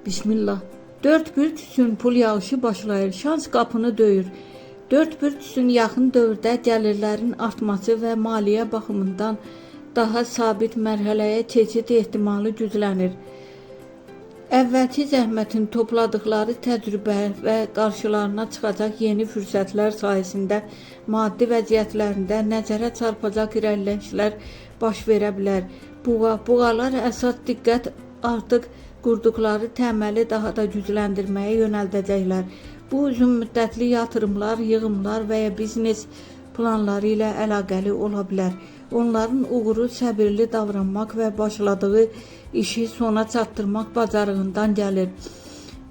Bismillah. Dörd bir tüsün pul yağışı başlayır. Şans qapını döyür. Dörd bir tüsün yaxın dövrdə gəlirlərin artması və maliyyə baxımından daha sabit mərhələyə keçid ehtimalı güclənir. Əvvəlki zəhmətin topladıkları təcrübə və qarşılarına çıxacaq yeni fürsətlər sayəsində maddi vəziyyətlərində nəzərə çarpacaq irəliləyişlər baş verə bilər. Buğalar əsas diqqət artıq qurduqları təməli daha da gücləndirməyə yönəldəcəklər. Bu uzun müddətli yatırımlar, yığımlar və ya biznes planları ilə əlaqəli ola bilər. Onların uğuru səbirli davranmaq və başladığı işi sona çatdırmaq bacarığından gəlir.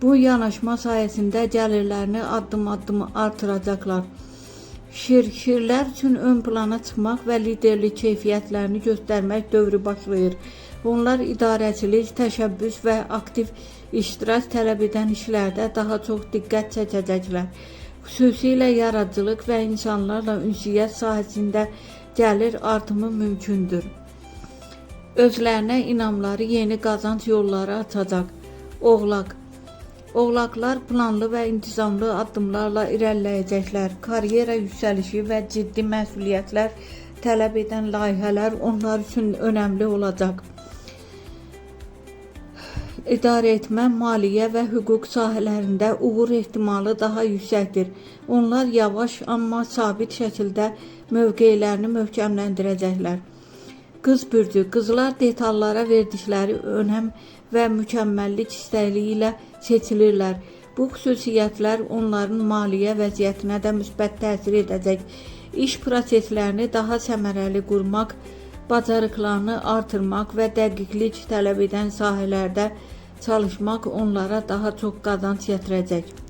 Bu yanaşma sayəsində gəlirlərini addım-addım artıracaqlar. Şirlər üçün ön plana çıxmaq və liderlik keyfiyyətlərini göstərmək dövrü başlayır. Onlar idarəçilik, təşəbbüs və aktiv iştirak tələb edən işlərdə daha çox diqqət çəkəcəklər. Xüsusilə yaradıcılıq və insanlarla ünsiyyət sahəsində gəlir artımı mümkündür. Özlərinə inamları yeni qazanc yolları açacaq. Oğlaqlar planlı və intizamlı addımlarla irəliləyəcəklər. Karyera yüksəlişi və ciddi məsuliyyətlər tələb edən layihələr onlar üçün önəmli olacaq. İdarə etmə, maliyyə və hüquq sahələrində uğur ehtimalı daha yüksəkdir. Onlar yavaş, amma sabit şəkildə mövqeylərini möhkəmləndirəcəklər. Qız bürcü, qızlar detallara verdikləri önəm və mükəmməllik istəkliyi ilə seçilirlər. Bu xüsusiyyətlər onların maliyyə vəziyyətinə də müsbət təsir edəcək. İş proseslərini daha səmərəli qurmaq, bacarıqlarını artırmaq və dəqiqlik tələb edən sahələrdə çalışmaq onlara daha çox qazanc gətirəcək.